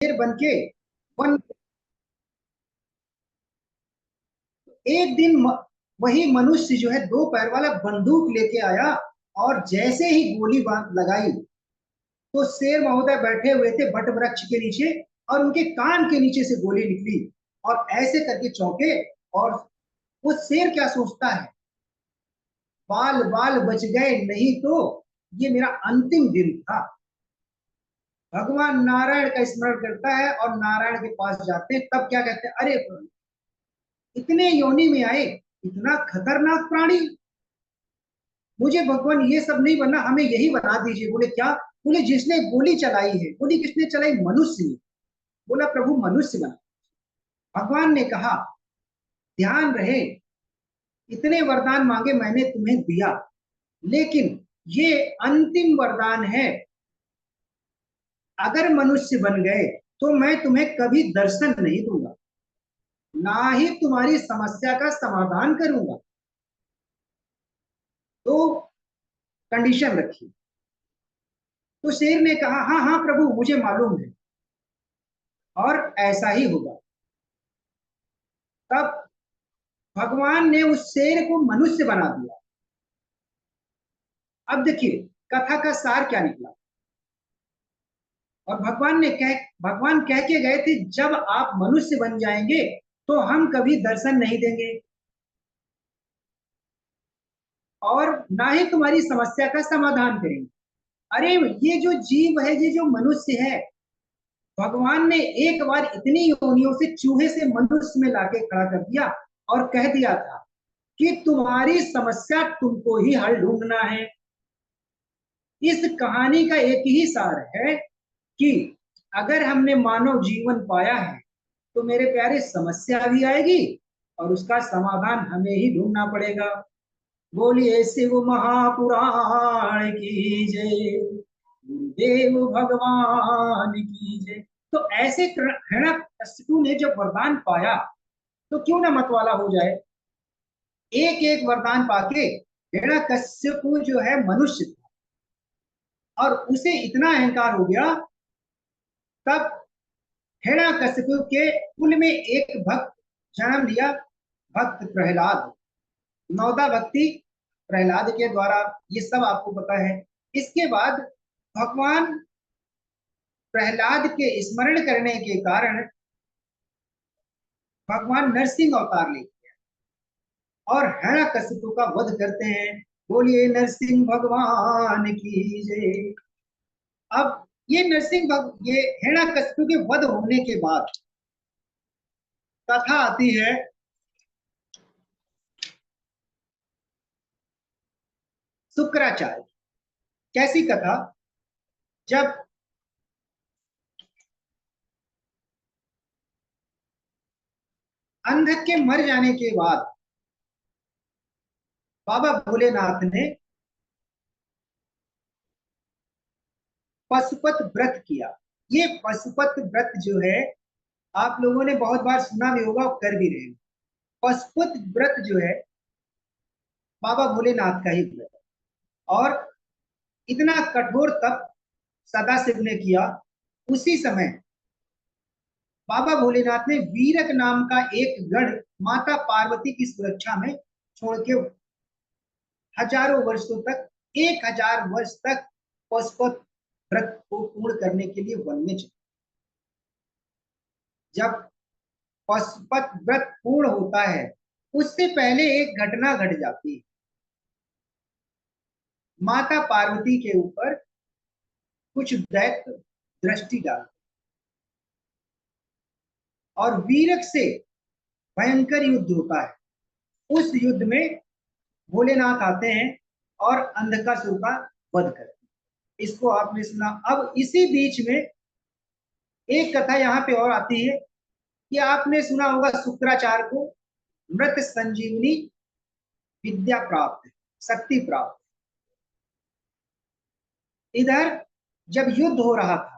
शेर बन के वन। एक दिन वही मनुष्य जो है दो पैर वाला बंदूक लेके आया, और जैसे ही गोली लगाई तो शेर महोदय बैठे हुए थे बट वृक्ष के नीचे, और उनके कान के नीचे से गोली निकली और ऐसे करके चौंके। और वो शेर क्या सोचता है, बाल बाल बच गए, नहीं तो ये मेरा अंतिम दिन था। भगवान नारायण का स्मरण करता है और नारायण के पास जाते हैं, तब क्या कहते हैं, अरे इतने योनि में आए, इतना खतरनाक प्राणी, मुझे भगवान ये सब नहीं बनना, हमें यही बना दीजिए। बोले क्या? बोले जिसने गोली चलाई है। बोली किसने चलाई? मनुष्य ने। बोला प्रभु मनुष्य बना। भगवान ने कहा ध्यान रहे, इतने वरदान मांगे मैंने तुम्हें दिया, लेकिन ये अंतिम वरदान है। अगर मनुष्य बन गए तो मैं तुम्हें कभी दर्शन नहीं दूंगा, ना ही तुम्हारी समस्या का समाधान करूंगा। तो कंडीशन रखी। तो शेर ने कहा हाँ हाँ प्रभु मुझे मालूम है, और ऐसा ही होगा। तब भगवान ने उस शेर को मनुष्य बना दिया। अब देखिए कथा का सार क्या निकला। और भगवान कह के गए थे जब आप मनुष्य बन जाएंगे तो हम कभी दर्शन नहीं देंगे, और ना ही तुम्हारी समस्या का समाधान करेंगे। अरे ये जो जीव है, ये जो मनुष्य है, भगवान ने एक बार इतनी योनियों से चूहे से मनुष्य में लाके खड़ा कर दिया और कह दिया था कि तुम्हारी समस्या तुमको ही हल ढूंढना है। इस कहानी का एक ही सार है कि अगर हमने मानव जीवन पाया है तो मेरे प्यारे समस्या भी आएगी और उसका समाधान हमें ही ढूंढना पड़ेगा। बोलिए शिव महापुराण की जय, गुरुदेव भगवान की जय। तो ऐसे हिरण्यकशिपु ने जब वरदान पाया तो क्यों ना मतवाला हो जाए। एक एक वरदान पाके हिरण्यकशिपु जो है मनुष्य था, और उसे इतना अहंकार हो गया। तब हिरण्यकशिपु के कुल में एक भक्त जन्म लिया, भक्त प्रहलाद। नौदा भक्ति प्रहलाद के द्वारा, ये सब आपको पता है। इसके बाद भगवान प्रहलाद के स्मरण करने के कारण भगवान नरसिंह अवतार लेते हैं और हिरण्यकशिपु का वध करते हैं। बोलिए नरसिंह भगवान की जय। अब ये हिरण्यकशिपु के वध होने के बाद कथा आती है शुक्राचार्य। कैसी कथा? जब अंधक के मर जाने के बाद बाबा भोलेनाथ ने पशुपत व्रत किया। ये पशुपत व्रत जो है आप लोगों ने बहुत बार सुना भी होगा और कर भी रहे हो। पशुपत व्रत जो है बाबा भोलेनाथ का ही व्रत है, और इतना कठोर तप सदाशिव ने किया। उसी समय बाबा भोलेनाथ ने वीरक नाम का एक गढ़ माता पार्वती की सुरक्षा में छोड़ के हजारों वर्षों तक, 1000 वर्ष तक पशुपत व्रत को पूर्ण करने के लिए वन में चले। जब पशुपत व्रत पूर्ण होता है उससे पहले एक घटना घट जाती है। माता पार्वती के ऊपर कुछ दैत्य दृष्टि डालते और वीरक से भयंकर युद्ध होता है। उस युद्ध में भोलेनाथ आते हैं और अंधकासुर का वध करते हैं। इसको आपने सुना। अब इसी बीच में एक कथा यहाँ पे और आती है कि आपने सुना होगा शुक्राचार्य को मृत संजीवनी विद्या प्राप्त है, शक्ति प्राप्त। इधर जब युद्ध हो रहा था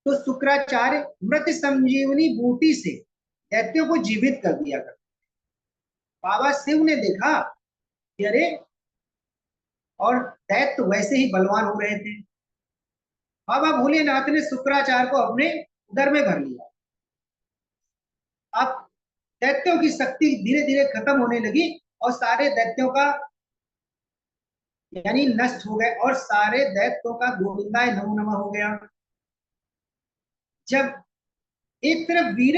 तो शुक्राचार्य मृत संजीवनी बूटी से दैत्यों को जीवित कर दिया करते। बाबा शिव ने देखा कि अरे, और दैत्य वैसे ही बलवान हो रहे थे। बाबा भोलेनाथ ने शुक्राचार्य को अपने उदर में भर लिया। अब दैत्यों की शक्ति धीरे धीरे खत्म होने लगी और सारे दैत्यों का यानी नष्ट हो गए और सारे दैत्यों का गोविंदाय नमो नमः हो गया। जब एक तरफ वीर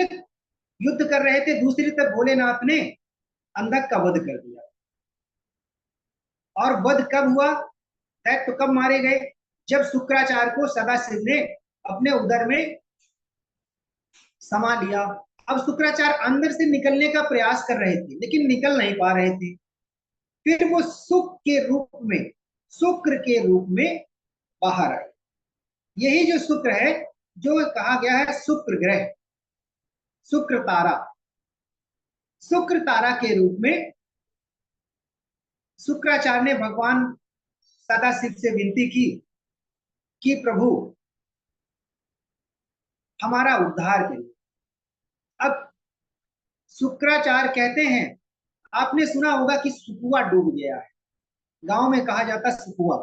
युद्ध कर रहे थे, दूसरी तरफ भोलेनाथ ने अंधक का वध कर दिया। और वध कब हुआ, दैत्य कब मारे गए, जब शुक्राचार्य को सदाशिव ने अपने उदर में समा लिया। अब शुक्राचार्य अंदर से निकलने का प्रयास कर रहे थे लेकिन निकल नहीं पा रहे थे। फिर वो शुक्र के रूप में बाहर आए। यही जो शुक्र है, जो कहा गया है शुक्र ग्रह, शुक्र तारा, शुक्र तारा के रूप में शुक्राचार्य ने भगवान सदाशिव से विनती की कि प्रभु हमारा उद्धार करिए। अब शुक्राचार्य कहते हैं, आपने सुना होगा कि सुकुआ डूब गया है, गांव में कहा जाता सुकुआ,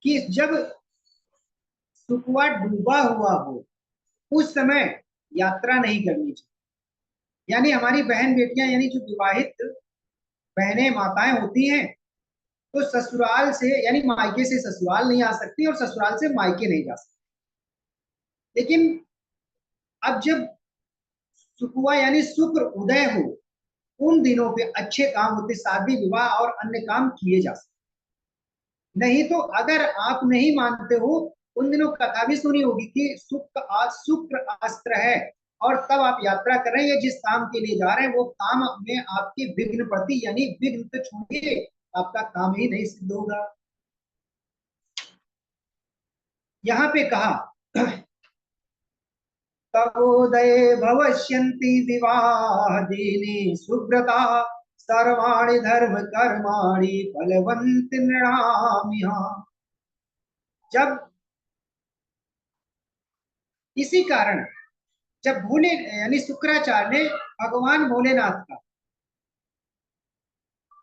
कि जब सुकुआ डूबा हुआ हो उस समय यात्रा नहीं करनी चाहिए। यानी हमारी बहन बेटियां यानी जो विवाहित बहनें माताएं होती हैं, तो ससुराल से यानी मायके से ससुराल नहीं आ सकती और ससुराल से मायके नहीं जा सकती। लेकिन अब जब सुकुआ यानी शुक्र उदय हो, उन दिनों पे अच्छे काम होते, शादी विवाह और अन्य काम किए जा सकते। नहीं तो अगर आप नहीं मानते हो, उन दिनों कथा भी सुनी होगी कि शुक्र अस्त्र है और तब आप यात्रा कर रहे हैं या जिस काम के लिए जा रहे हैं वो काम में आपके विघ्न पड़ती, यानी विघ्न तो छोड़िए, आपका काम ही नहीं सिद्ध होगा। यहाँ पे कहा तबोदये भविष्यन्ति विवाहादीनि सुव्रता सर्वाणि धर्म कर्माणि फलवन्ति नृणामिहा। जब इसी कारण जब भोले यानी शुक्राचार्य ने भगवान भोलेनाथ का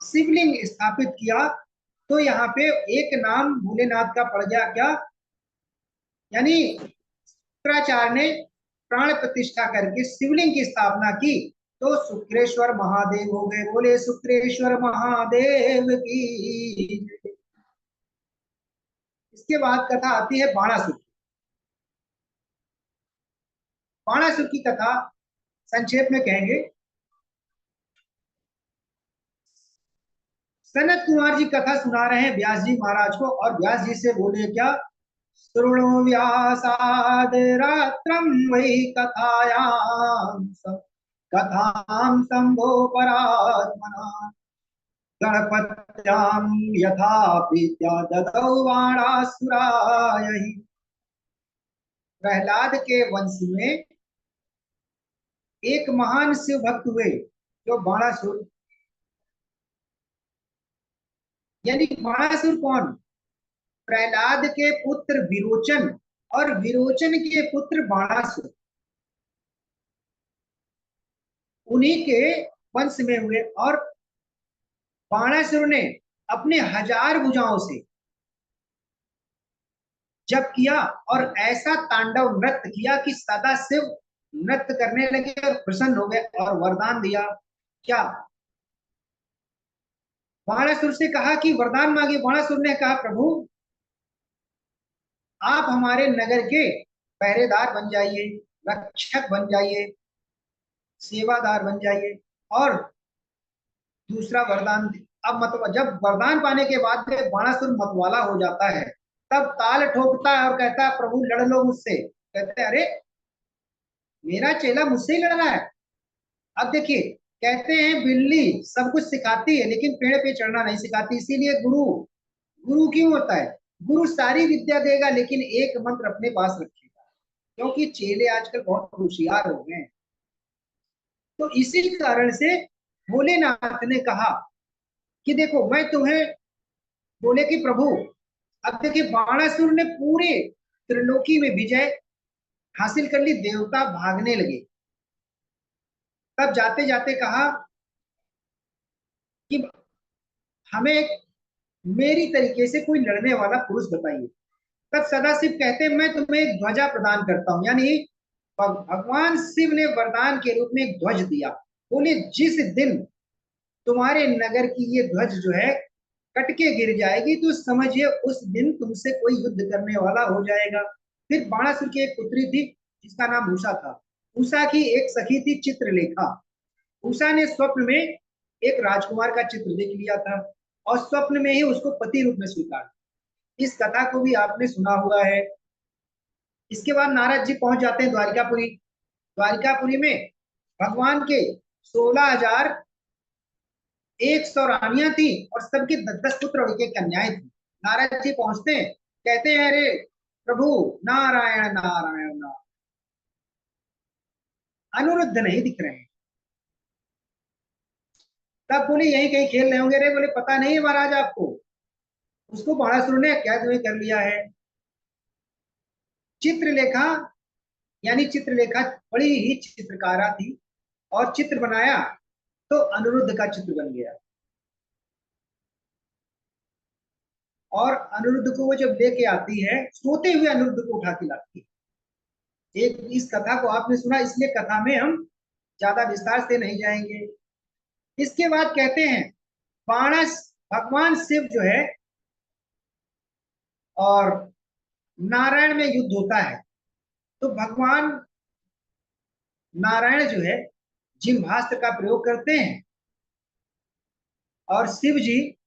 शिवलिंग स्थापित किया, तो यहाँ पे एक नाम भोलेनाथ का पड़ गया क्या, यानी शुक्राचार्य ने प्राण प्रतिष्ठा करके शिवलिंग की स्थापना की तो शुक्रेश्वर महादेव हो गए। बोले शुक्रेश्वर महादेव की। इसके बाद कथा आती है बाणासुर। बाणासुर की कथा संक्षेप में कहेंगे। सनत कुमार जी कथा सुना रहे हैं व्यास जी महाराज को, और व्यास जी से बोले क्या, शृणु व्यासाद रात्रम वै कथायां कथां शंभो परात्मना गणपत्यां यथा विद्या ददौ बाणासुराय। प्रहलाद के वंश में एक महान शिव भक्त हुए जो बाणासुर। यानी बाणासुर कौन, प्रहलाद के पुत्र विरोचन और विरोचन के पुत्र बाणासुर, उन्हीं के वंश में हुए। और बाणासुर ने अपने 1000 भुजाओं से जप किया और ऐसा तांडव नृत्य किया कि सदाशिव नृत्य करने लगे और प्रसन्न हो गए और वरदान दिया। क्या, बाणासुर से कहा कि वरदान मांगे। बाणासुर ने कहा प्रभु आप हमारे नगर के पहरेदार बन जाइए, रक्षक बन जाइए, सेवादार बन जाइए। और दूसरा वरदान, अब मत, जब वरदान पाने के बाद में बाणासुर मतवाला हो जाता है, तब ताल ठोकता है और कहता है प्रभु लड़ लो मुझसे। कहते हैं अरे मेरा चेला मुझसे ही लड़ रहा है। अब देखिए, कहते हैं बिल्ली सब कुछ सिखाती है लेकिन पेड़ पे चढ़ना नहीं सिखाती। इसीलिए गुरु गुरु क्यों होता है, गुरु सारी विद्या देगा लेकिन एक मंत्र अपने पास रखेगा, क्योंकि चेले आजकल बहुत होशियार हो गए हैं। तो इसी कारण से भोलेनाथ ने कहा कि देखो मैं तुम्हें, बोले कि प्रभु, अब देखिए बाणासुर ने पूरे त्रिलोकी में विजय हासिल कर ली, देवता भागने लगे। तब जाते जाते कहा कि हमें मेरी तरीके से कोई लड़ने वाला पुरुष बताइए। तब सदाशिव कहते हैं मैं तुम्हें एक ध्वजा प्रदान करता हूं, यानी भगवान शिव ने वरदान के रूप में एक ध्वज दिया। बोले जिस दिन तुम्हारे नगर की ये ध्वज जो है कट के गिर जाएगी तो समझिए उस दिन तुमसे कोई युद्ध करने वाला हो जाएगा। फिर बाणासुर की एक पुत्री थी जिसका नाम उषा था। उषा की एक सखी थी चित्रलेखा। उषा ने स्वप्न में एक राजकुमार का चित्र देख लिया था और स्वप्न में ही उसको पति रूप में स्वीकार। इस कथा को भी आपने सुना हुआ है। इसके बाद नारद जी पहुंच जाते हैं द्वारिकापुरी। द्वारिकापुरी में भगवान के 16,100 रानियां थी और सबके 10-10 पुत्र और एक कन्याएं थी। नारद जी पहुंचते हैं, कहते हैं अरे प्रभु नारायण नारायण नारायण, अनिरुद्ध नहीं दिख रहे हैं। तब बोले यही कहीं खेल रहे होंगे। रे बोले पता नहीं है महाराज आपको, उसको बाणासुर ने कैद में कर लिया है। चित्रलेखा यानी चित्रलेखा बड़ी ही चित्रकारा थी और चित्र बनाया तो अनिरुद्ध का चित्र बन गया। और अनिरुद्ध को वो जब लेके आती है, सोते हुए अनिरुद्ध को उठा के लाती है। एक इस कथा को आपने सुना, इसलिए कथा में हम ज्यादा विस्तार से नहीं जाएंगे। इसके बाद कहते हैं बाणस भगवान शिव जो है और नारायण में युद्ध होता है। तो भगवान नारायण जो है जिह्वास्त्र का प्रयोग करते हैं और शिव जी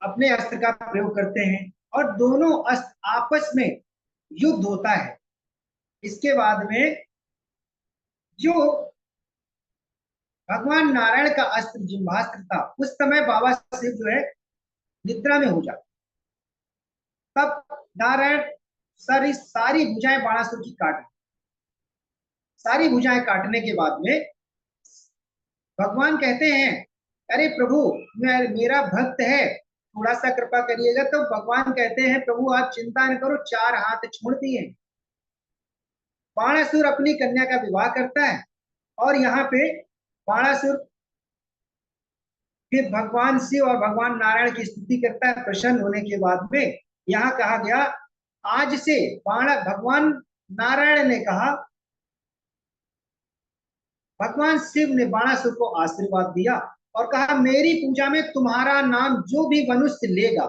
अपने अस्त्र का प्रयोग करते हैं और दोनों अस्त्र आपस में युद्ध होता है। इसके बाद में जो भगवान नारायण का अस्त्र जिह्वास्त्र था, उस समय बाबा शिव जो है निद्रा में हो जाते। तब नारायण सारी सारी भुजाएं बाणासुर की काट, सारी भुजाएं काटने के बाद में भगवान कहते हैं अरे प्रभु मेरा भक्त है, थोड़ा सा कृपा करिएगा। तो भगवान कहते हैं प्रभु आप चिंता न करो, 4 हाथ छोड़ दिए। बाणासुर अपनी कन्या का विवाह करता है और यहाँ पे बाणासुर फिर भगवान शिव और भगवान नारायण की स्तुति करता है। प्रसन्न होने के बाद में यहाँ कहा गया आज से बाण भगवान नारायण ने कहा, भगवान शिव ने बाणासुर को आशीर्वाद दिया और कहा मेरी पूजा में तुम्हारा नाम जो भी मनुष्य लेगा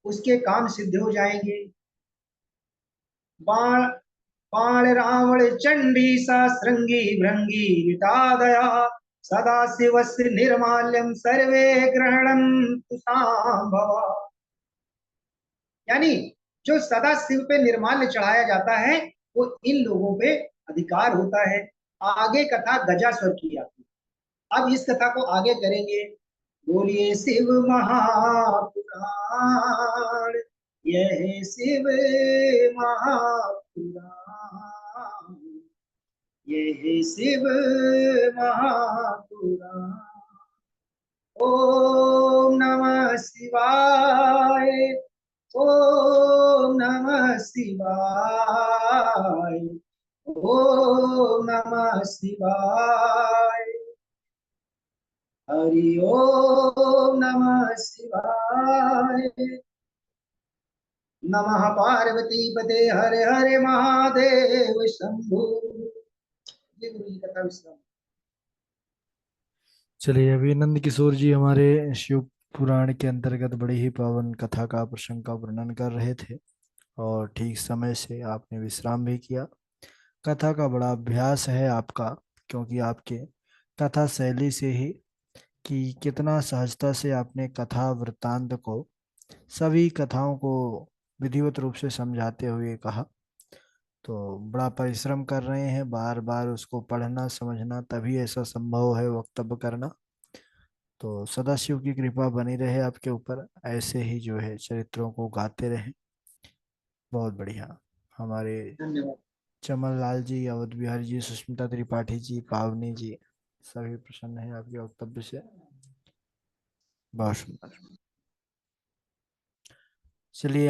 उसके काम सिद्ध हो जाएंगे। बाण बाण रावण चंडी सा श्रृंगी भृंगी मिटा दया, सदा शिवस्य निर्माल्यम सर्वे ग्रहणं भवा। यानी जो सदा शिव पे निर्माल्य चढ़ाया जाता है वो इन लोगों पे अधिकार होता है। आगे कथा गजासुर की आती है। अब इस कथा को आगे करेंगे। बोलिए शिव महापुराण, यह शिव महापुराण, यह शिव महापुराण। ओम नमः शिवाय, ओम नमः शिवाय, ओम नमः शिवाय, हरि ओम नमः शिवाय। नमः पार्वती पते हरे हरे महादेव शंभु। ये गुरु जी कथा विश्राम। चलिए, अभी नंद किशोर जी हमारे शिव पुराण के अंतर्गत बड़ी ही पावन कथा का प्रसंग का वर्णन कर रहे थे और ठीक समय से आपने विश्राम भी किया। कथा का बड़ा अभ्यास है आपका, क्योंकि आपके कथा शैली से ही कि कितना सहजता से आपने कथा वृत्तांत को, सभी कथाओं को विधिवत रूप से समझाते हुए कहा। तो बड़ा परिश्रम कर रहे हैं, बार बार उसको पढ़ना समझना, तभी ऐसा संभव है वक्तव्य करना। तो सदाशिव की कृपा बनी रहे आपके ऊपर, ऐसे ही जो है चरित्रों को गाते रहें। बहुत बढ़िया। हमारे धन्यवाद। चमन लाल जी, अवध बिहारी जी, सुष्मिता त्रिपाठी जी, पावनी जी, सभी प्रसन्न हैं आपके वक्तव्य से। बहुत सुंदर। चलिए।